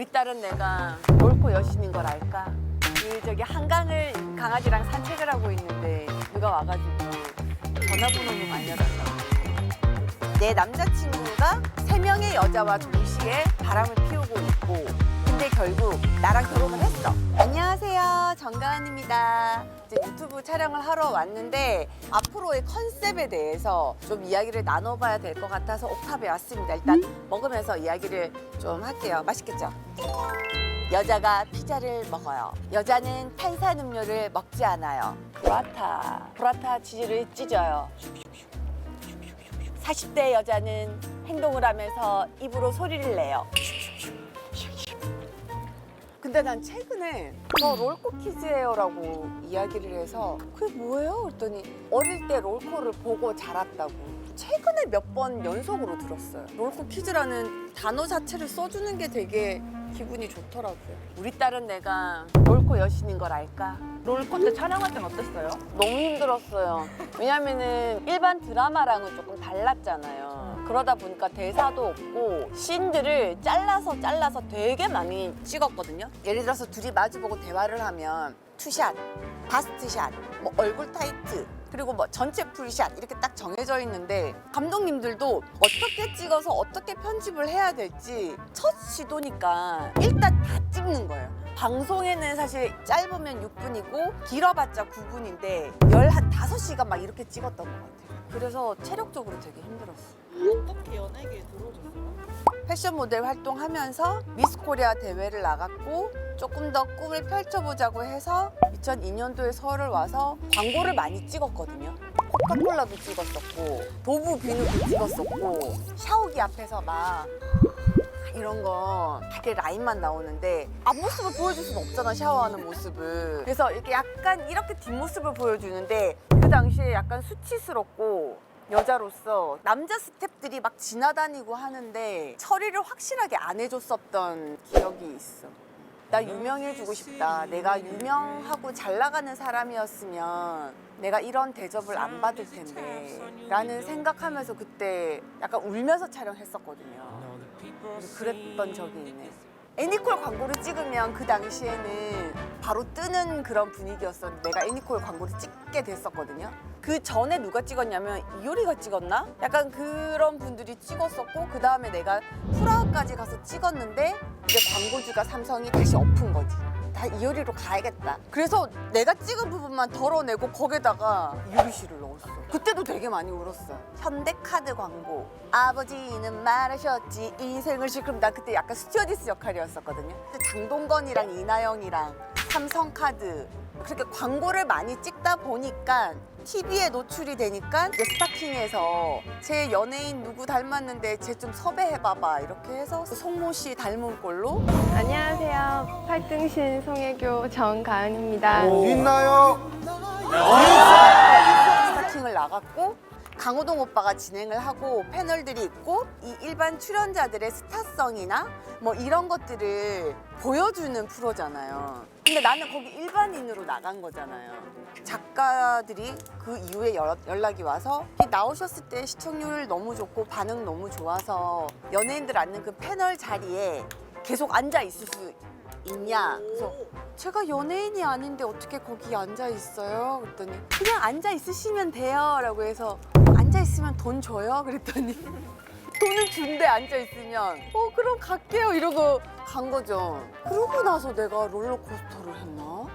우리 딸은 내가 롤코 여신인 걸 알까? 저기 한강을 강아지랑 산책을 하고 있는데 누가 와가지고 전화번호를 알려달라고. 내 남자친구가 3명의 여자와 동시에 바람을 피우고 있고 근데 결국 나랑 결혼을 했어. 안녕하세요, 정가은입니다. 이제 유튜브 촬영을 하러 왔는데 앞으로의 컨셉에 대해서 좀 이야기를 나눠봐야 될 것 같아서 옥탑에 왔습니다. 일단 먹으면서 이야기를 좀 할게요. 맛있겠죠? 여자가 피자를 먹어요. 여자는 탄산음료를 먹지 않아요. 브라타 치즈를 찢어요. 40대 여자는 행동을 하면서 입으로 소리를 내요. 근데 난 최근에 저 롤코 키즈예요라고 이야기를 해서 그게 뭐예요? 그랬더니 어릴 때 롤코를 보고 자랐다고. 최근에 몇 번 연속으로 들었어요. 롤코 키즈라는 단어 자체를 써주는 게 되게 기분이 좋더라고요. 우리 딸은 내가 롤코 여신인 걸 알까? 롤코 때 촬영할 땐 어땠어요? 너무 힘들었어요. 왜냐면은 일반 드라마랑은 조금 달랐잖아요. 그러다 보니까 대사도 없고 씬들을 잘라서 되게 많이 찍었거든요. 예를 들어서 둘이 마주보고 대화를 하면 투샷, 바스트샷, 뭐 얼굴 타이트, 그리고 뭐 전체 풀샷 이렇게 딱 정해져 있는데 감독님들도 어떻게 찍어서 어떻게 편집을 해야 될지 첫 시도니까 일단 다 찍는 거예요. 방송에는 사실 짧으면 6분이고 길어봤자 9분인데 15시간 막 이렇게 찍었던 것 같아요. 그래서 체력적으로 되게 힘들었어요. 어떻게 연예계에 들어오셨어요? 패션 모델 활동하면서 미스 코리아 대회를 나갔고 조금 더 꿈을 펼쳐보자고 해서 2002년도에 서울을 와서 광고를 많이 찍었거든요. 코카콜라도 찍었었고 도브 비누도 찍었었고 샤워기 앞에서 막 이런 거 되게 라인만 나오는데 앞모습을 보여줄 수는 없잖아, 샤워하는 모습을. 그래서 이렇게 약간 이렇게 뒷모습을 보여주는데 그 당시에 약간 수치스럽고 여자로서 남자 스태프들이 막 지나다니고 하는데 처리를 확실하게 안 해줬었던 기억이 있어. 나 유명해지고 싶다. 내가 유명하고 잘 나가는 사람이었으면 내가 이런 대접을 안 받을 텐데 라는 생각하면서 그때 약간 울면서 촬영했었거든요. 그랬던 적이 있네. 애니콜 광고를 찍으면 그 당시에는 바로 뜨는 그런 분위기였었는데 내가 애니콜 광고를 찍게 됐었거든요. 그 전에 누가 찍었냐면 이효리가 찍었나? 약간 그런 분들이 찍었었고 그 다음에 내가 프라하까지 가서 찍었는데 이제 광고주가 삼성이 다시 엎은 거지. 다 이효리로 가야겠다. 그래서 내가 찍은 부분만 덜어내고 거기다가 이효리 씨를 넣었어. 그때도 되게 많이 울었어. 현대카드 광고. 아버지는 말하셨지 인생을 그럼 나 그때 약간 스튜어디스 역할이었었거든요. 장동건이랑 이나영이랑 삼성카드 그렇게 광고를 많이 찍다 보니까 TV에 노출이 되니까 이제 스타킹에서 제 연예인 누구 닮았는데 쟤 좀 섭외해봐봐 이렇게 해서 송모 씨 닮은 꼴로. 안녕하세요. 팔등신 송혜교 정가은입니다. 있나요? 스타킹을 나갔고 강호동 오빠가 진행을 하고 패널들이 있고 이 일반 출연자들의 스타성이나 뭐 이런 것들을 보여주는 프로잖아요. 근데 나는 거기 일반인으로 나간 거잖아요. 작가들이 그 이후에 연락이 와서 나오셨을 때 시청률 너무 좋고 반응 너무 좋아서 연예인들 앉는 그 패널 자리에 계속 앉아 있을 수 있냐? 그래서 제가 연예인이 아닌데 어떻게 거기 앉아 있어요? 그랬더니 그냥 앉아 있으시면 돼요 라고 해서 앉아 있으면 돈 줘요? 그랬더니 돈을 준대 앉아 있으면 그럼 갈게요 이러고 간 거죠. 그러고 나서 내가 롤러코스터를 했나?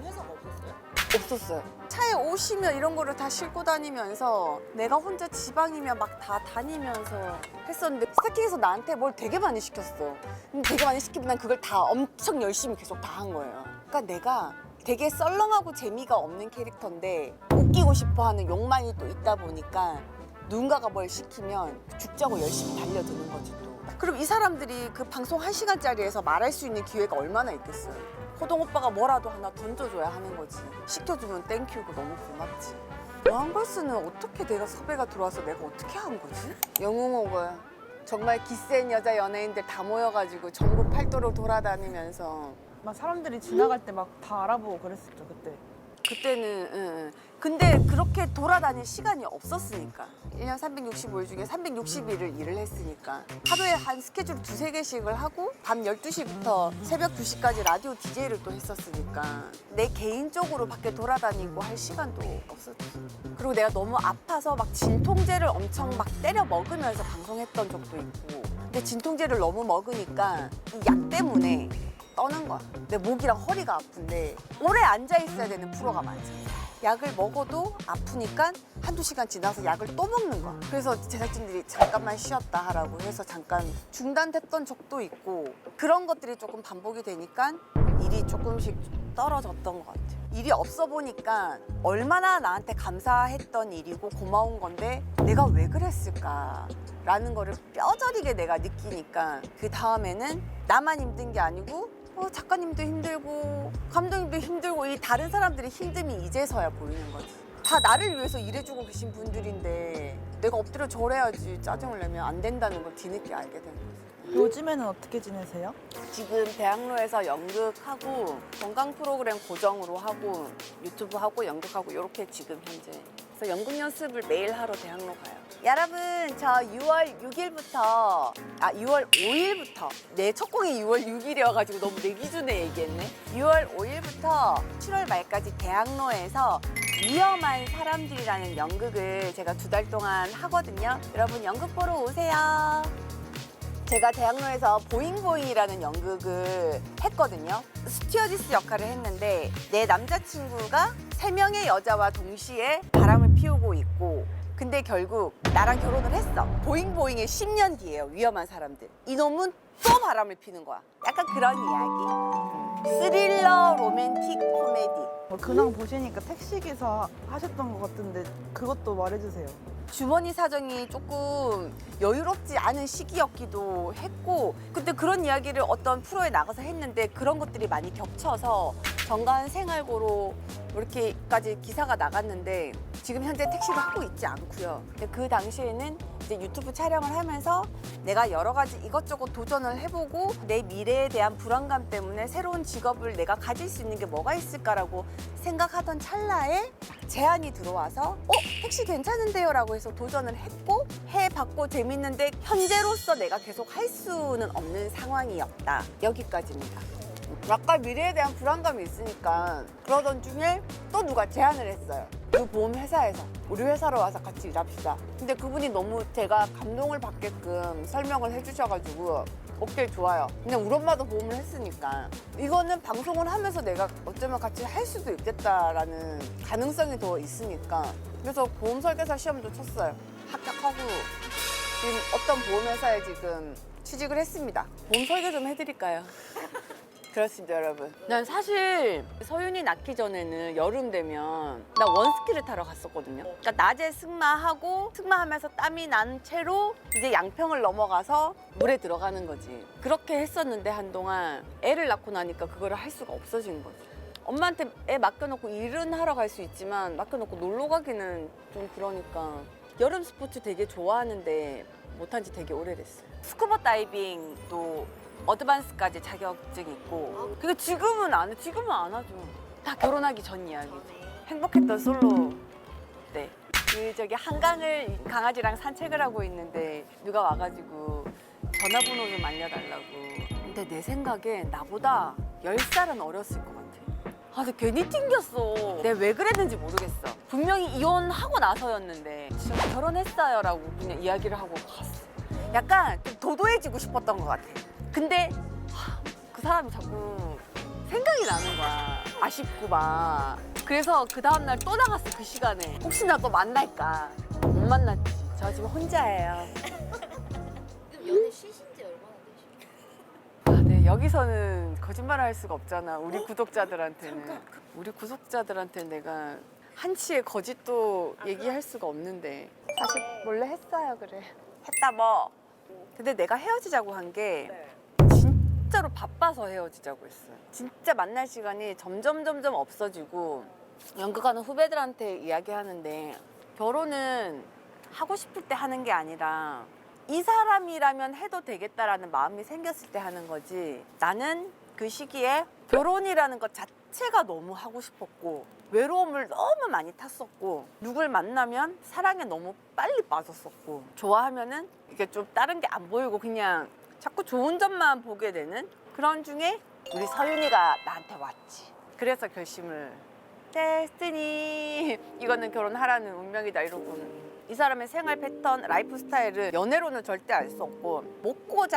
회사가 없었어요? 없었어요. 차에 오시면 이런 거를 다 싣고 다니면서 내가 혼자 지방이면 막 다 다니면서 했었는데 스타킹에서 나한테 뭘 되게 많이 시켰어. 근데 되게 많이 시키면 난 그걸 다 엄청 열심히 계속 다 한 거예요. 그러니까 내가 되게 썰렁하고 재미가 없는 캐릭터인데 웃기고 싶어하는 욕망이 또 있다 보니까 누군가가 뭘 시키면 죽자고 열심히 달려드는 거지 또. 그럼 이 사람들이 그 방송 1시간짜리에서 말할 수 있는 기회가 얼마나 있겠어요. 호동 오빠가 뭐라도 하나 던져줘야 하는 거지. 시켜주면 땡큐고 너무 고맙지. 영화걸스는 어떻게 내가 섭외가 들어와서 내가 어떻게 한 거지? 영웅옥을 정말 기센 여자 연예인들 다 모여가지고 전국 팔도로 돌아다니면서 막 사람들이 지나갈 때 막 다 알아보고 그랬었죠 그때. 그때는 근데 그렇게 돌아다닐 시간이 없었으니까 1년 365일 중에 360일을 일을 했으니까 하루에 한 스케줄 두세 개씩을 하고 밤 12시부터 새벽 2시까지 라디오 DJ를 또 했었으니까 내 개인적으로 밖에 돌아다니고 할 시간도 없었지. 그리고 내가 너무 아파서 막 진통제를 엄청 막 때려 먹으면서 방송했던 적도 있고 근데 진통제를 너무 먹으니까 이 약 때문에 떠는 거야. 내 목이랑 허리가 아픈데 오래 앉아 있어야 되는 프로가 많잖아. 약을 먹어도 아프니까 한두 시간 지나서 약을 또 먹는 거야. 그래서 제작진들이 잠깐만 쉬었다 하라고 해서 잠깐 중단됐던 적도 있고 그런 것들이 조금 반복이 되니까 일이 조금씩 떨어졌던 것 같아. 일이 없어 보니까 얼마나 나한테 감사했던 일이고 고마운 건데 내가 왜 그랬을까라는 거를 뼈저리게 내가 느끼니까 그 다음에는 나만 힘든 게 아니고 작가님도 힘들고 감독님도 힘들고 이 다른 사람들의 힘듦이 이제서야 보이는 거지. 다 나를 위해서 일해주고 계신 분들인데 내가 엎드려 절해야지 짜증을 내면 안 된다는 걸 뒤늦게 알게 된 거지. 요즘에는 어떻게 지내세요? 지금 대학로에서 연극하고 건강 프로그램 고정으로 하고 유튜브 하고 연극하고 이렇게 지금 현재. 그래서 연극 연습을 매일 하러 대학로 가요. 여러분 저 6월 6일부터 6월 5일부터 내 첫 공이 6월 6일이어가지고 너무 내 기준에 얘기했네. 6월 5일부터 7월 말까지 대학로에서 위험한 사람들이라는 연극을 제가 2달 동안 하거든요. 여러분 연극 보러 오세요. 제가 대학로에서 보잉보잉이라는 연극을 했거든요. 스튜어디스 역할을 했는데 내 남자친구가 3명의 여자와 동시에 바람을 피우고 있고 근데 결국 나랑 결혼을 했어. 보잉보잉의 10년 뒤에요. 위험한 사람들. 이놈은 또 바람을 피는 거야. 약간 그런 이야기. 스릴러 로맨틱 코미디. 근황 보시니까 택시기사 하셨던 것 같은데 그것도 말해주세요. 주머니 사정이 조금 여유롭지 않은 시기였기도 했고 근데 그런 이야기를 어떤 프로에 나가서 했는데 그런 것들이 많이 겹쳐서 정관 생활고로 이렇게까지 기사가 나갔는데 지금 현재 택시를 하고 있지 않고요. 근데 그 당시에는 이제 유튜브 촬영을 하면서 내가 여러 가지 이것저것 도전을 해보고 내 미래에 대한 불안감 때문에 새로운 직업을 내가 가질 수 있는 게 뭐가 있을까라고 생각하던 찰나에 제안이 들어와서 택시 괜찮은데요? 라고 해서 도전을 했고 해봤고 재밌는데 현재로서 내가 계속 할 수는 없는 상황이었다. 여기까지입니다. 약간 미래에 대한 불안감이 있으니까 그러던 중에 또 누가 제안을 했어요. 그 보험 회사에서 우리 회사로 와서 같이 일합시다. 근데 그분이 너무 제가 감동을 받게끔 설명을 해주셔가지고 오케이 좋아요. 그냥 우리 엄마도 보험을 했으니까 이거는 방송을 하면서 내가 어쩌면 같이 할 수도 있겠다라는 가능성이 더 있으니까 그래서 보험 설계사 시험도 쳤어요. 합격하고 지금 어떤 보험회사에 지금 취직을 했습니다. 보험 설계 좀 해드릴까요? 그렇습니다, 여러분. 난 사실 서윤이 낳기 전에는 여름 되면 나 원스키를 타러 갔었거든요. 그러니까 낮에 승마하면서 땀이 난 채로 이제 양평을 넘어가서 물에 들어가는 거지. 그렇게 했었는데 한동안 애를 낳고 나니까 그거를 할 수가 없어진 거지. 엄마한테 애 맡겨놓고 일은 하러 갈 수 있지만 맡겨놓고 놀러 가기는 좀 그러니까 여름 스포츠 되게 좋아하는데 못한 지 되게 오래됐어요. 스쿠버 다이빙도 어드밴스까지 자격증 있고 그게 지금은 안 해. 지금은 안 하죠. 다 결혼하기 전 이야기죠. 행복했던 솔로 때. 저기 한강을 강아지랑 산책을 하고 있는데 누가 와가지고 전화번호 좀 알려달라고. 근데 내 생각에 나보다 10살은 어렸을 것 같아. 근데 괜히 튕겼어. 내가 왜 그랬는지 모르겠어. 분명히 이혼하고 나서였는데 진짜 결혼했어요 라고 그냥 이야기를 하고 갔어. 약간 좀 도도해지고 싶었던 것 같아. 근데 그 사람이 자꾸 생각이 나는 거야. 아쉽고 막. 그래서 그 다음날 또 나갔어. 그 시간에. 혹시나 또 만날까. 못 만났지. 저 지금 혼자예요. 연애 쉬신 지 얼마나 되셨어요? 네, 여기서는 거짓말을 할 수가 없잖아. 우리 구독자들한테는. 우리 구독자들한테 내가 한치의 거짓도 얘기할 수가 없는데 사실 원래 했어요. 그래. 했다 뭐. 근데 내가 헤어지자고 한 게 진짜로 바빠서 헤어지자고 했어요. 진짜 만날 시간이 점점 없어지고 연극하는 후배들한테 이야기하는데 결혼은 하고 싶을 때 하는 게 아니라 이 사람이라면 해도 되겠다라는 마음이 생겼을 때 하는 거지. 나는 그 시기에 결혼이라는 것 자체가 너무 하고 싶었고 외로움을 너무 많이 탔었고 누굴 만나면 사랑에 너무 빨리 빠졌었고 좋아하면은 이게 좀 다른 게 안 보이고 그냥 자꾸 좋은 점만 보게 되는 그런 중에 우리 서윤이가 나한테 왔지. 그래서 결심을 데스티니 이거는 결혼하라는 운명이다 이러고 이 사람의 생활 패턴, 라이프 스타일을 연애로는 절대 알 수 없고 먹고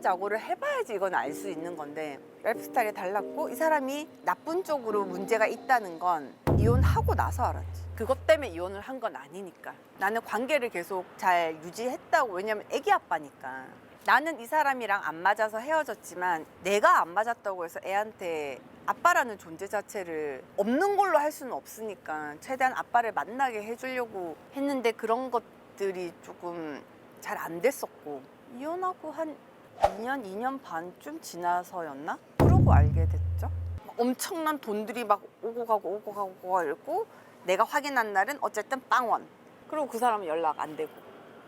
자고를 해봐야지 이건 알 수 있는 건데 라이프 스타일이 달랐고 이 사람이 나쁜 쪽으로 문제가 있다는 건 이혼하고 나서 알았지. 그것 때문에 이혼을 한 건 아니니까. 나는 관계를 계속 잘 유지했다고. 왜냐면 애기 아빠니까. 나는 이 사람이랑 안 맞아서 헤어졌지만 내가 안 맞았다고 해서 애한테 아빠라는 존재 자체를 없는 걸로 할 수는 없으니까 최대한 아빠를 만나게 해주려고 했는데 그런 것들이 조금 잘 안 됐었고 이혼하고 한 2년 반쯤 지나서였나? 그러고 알게 됐죠. 엄청난 돈들이 막 오고 가고 이랬고 내가 확인한 날은 어쨌든 빵원. 그리고 그 사람은 연락 안 되고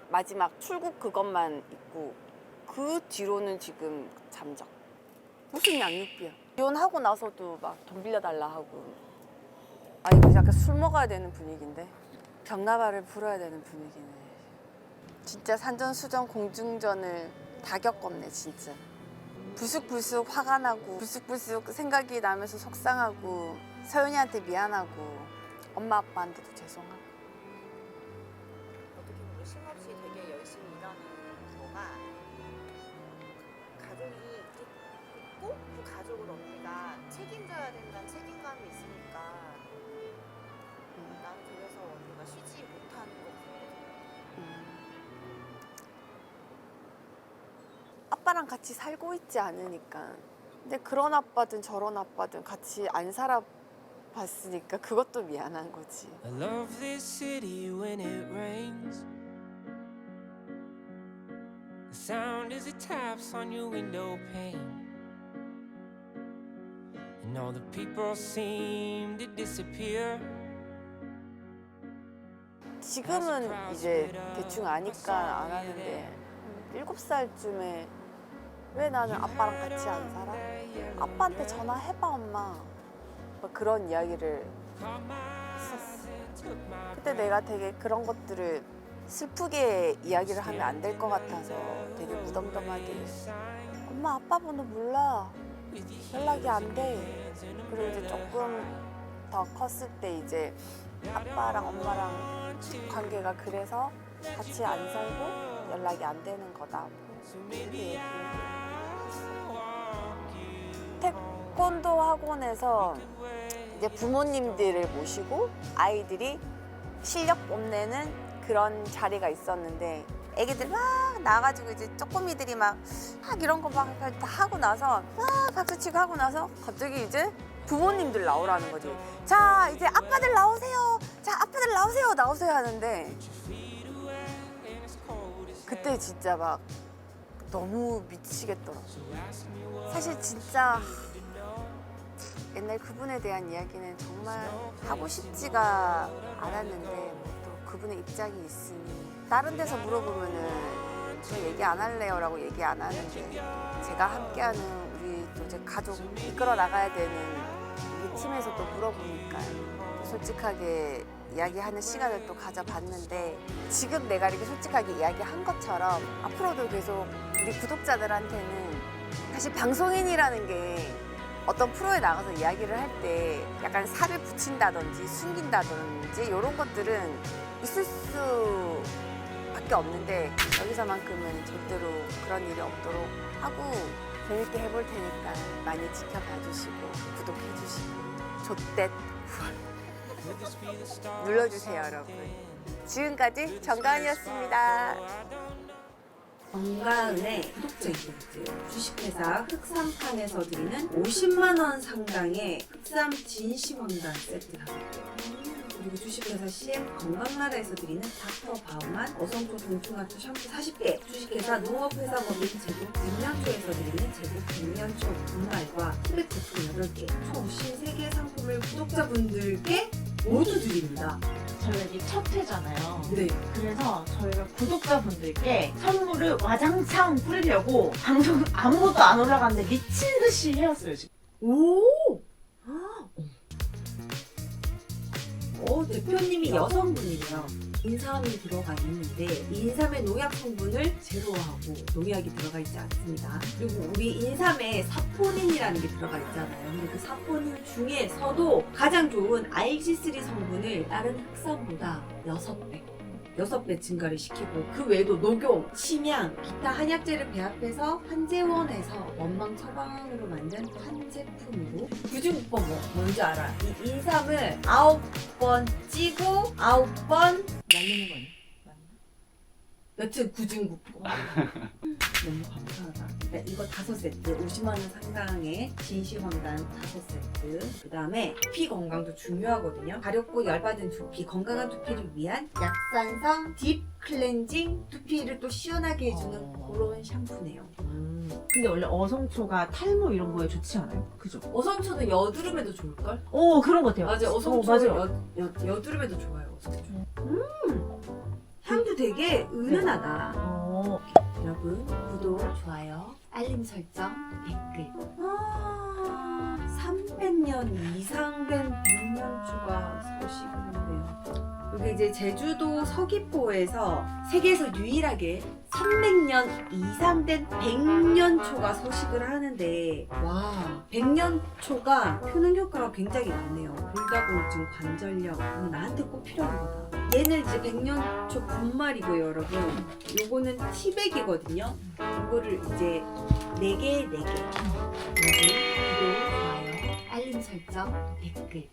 마지막 출국 그것만 있고 그 뒤로는 지금 잠적. 무슨 양육비야. 이혼하고 나서도 막 돈 빌려달라 하고. 아니 그 약간 술 먹어야 되는 분위기인데 병나발을 불어야 되는 분위기네. 진짜 산전수전 공중전을 다 겪었네 진짜. 부숙부숙 화가 나고 부숙부숙 생각이 나면서 속상하고 서윤이한테 미안하고 엄마 아빠한테도 죄송하고. 어떻게 보면 쉼없이 되게 열심히 일하는 거가 가족이 있고 그 가족을 언니가 책임져야 된다는 책임감이 있으니까 난 그래서 언니가 쉬지 못하는 거고. 아빠랑 같이 살고 있지 않으니까. 근데 그런 아빠든 저런 아빠든 같이 안 살아봤으니까 그것도 미안한 거지. I love this city when it rains. The sound as it taps on your window pane. And all the people seem to disappear. 지금은 이제 대충 아니까 안 하는데 7살쯤에 왜 나는 아빠랑 같이 안 살아? 아빠한테 전화해봐 엄마. 막 그런 이야기를 했었어. 그때 내가 되게 그런 것들을 슬프게 이야기를 하면 안 될 것 같아서 되게 무덤덤하게 엄마 아빠 번호 몰라. 연락이 안 돼. 그리고 이제 조금 더 컸을 때 이제 아빠랑 엄마랑 관계가 그래서 같이 안 살고 연락이 안 되는 거다. 이렇게 얘기했어. 태권도 학원에서 이제 부모님들을 모시고 아이들이 실력 뽐내는 그런 자리가 있었는데 애기들 막 나가지고 이제 쪼꼬미들이 막 이런 거 막 다 하고 나서 막 박수치고 하고 나서 갑자기 이제 부모님들 나오라는 거지. 자 이제 아빠들 나오세요. 자 아빠들 나오세요 하는데 그때 진짜 막 너무 미치겠더라고. 사실 진짜 옛날 그분에 대한 이야기는 정말 하고 싶지가 않았는데 또 그분의 입장이 있으니 다른 데서 물어보면은 저 얘기 안 할래요 라고 얘기 안 하는데 제가 함께하는 우리 또 이제 가족 이끌어 나가야 되는 우리 팀에서 또 물어보니까 또 솔직하게 이야기하는 시간을 또 가져봤는데 지금 내가 이렇게 솔직하게 이야기한 것처럼 앞으로도 계속 우리 구독자들한테는 사실 방송인이라는 게 어떤 프로에 나가서 이야기를 할 때 약간 살을 붙인다든지 숨긴다든지 이런 것들은 있을 수밖에 없는데 여기서만큼은 절대로 그런 일이 없도록 하고 재밌게 해볼 테니까 많이 지켜봐 주시고 구독해 주시고 좆댓 눌러주세요 여러분. 지금까지 정가은이었습니다. 정가은의 구독자 이벤트 주식회사 흑삼판에서 드리는 50만 원 상당의 흑삼 진시황단 세트 가격이에요. 그리고 주식회사 CM 건강나라에서 드리는 닥터 바우만 어성초 동충하초 샴푸 40개, 주식회사 농업회사 법인 제국 100년초에서 드리는 제국 100년초 분말과 티백 제품 8개, 총 53개 상품을 구독자분들께 모두 드립니다. 저희가 이게 첫 회잖아요. 네. 그래서 저희가 구독자분들께 선물을 와장창 뿌리려고 방송 아무것도 안 올라갔는데 미친 듯이 해왔어요 지금. 오! 대표님이 여성분이래요. 인삼이 들어가 있는데 인삼의 농약 성분을 제로하고 농약이 들어가 있지 않습니다. 그리고 우리 인삼에 사포닌이라는 게 들어가 있잖아요. 근데 그 사포닌 중에서도 가장 좋은 RG3 성분을 다른 흑삼보다 6배 증가를 시키고 그 외에도 녹용, 침향, 기타 한약재를 배합해서 한재원에서 원망 처방으로 만든 한 제품으로 구중국법 뭔지 알아? 이 인삼을 9번 찌고 9번 맞는 거 아니야? 여튼 구중국법 너무 감사하다. 이거 5세트 50만원 상당의 진시황단 5세트. 그 다음에 두피 건강도 중요하거든요. 가렵고 열받은 두피, 건강한 두피를 위한 약산성 딥 클렌징, 두피를 또 시원하게 해주는 그런 샴푸네요. 근데 원래 어성초가 탈모 이런 거에 좋지 않아요? 그죠? 어성초는 여드름에도 좋을걸? 그런 것 같아요. 맞아요. 어성초 맞아요. 여드름에도 좋아요. 어성초. 향도 되게 은은하다. 여러분 구독, 좋아요, 알림 설정, 댓글 300년 이상 된 백년초가 서식을 한대요. 여기 이제 제주도 서귀포에서 세계에서 유일하게 300년 이상 된 백년초가 서식을 하는데 와, 백년초가 효능 효과가 굉장히 많네요. 골다공증, 관절염, 나한테 꼭 필요한 거다. 얘는 이제 백년초 분말이고요, 여러분. 요거는 티백이거든요. 요거를 이제 4개. 여러분 구독, 좋아요, 알림 설정, 댓글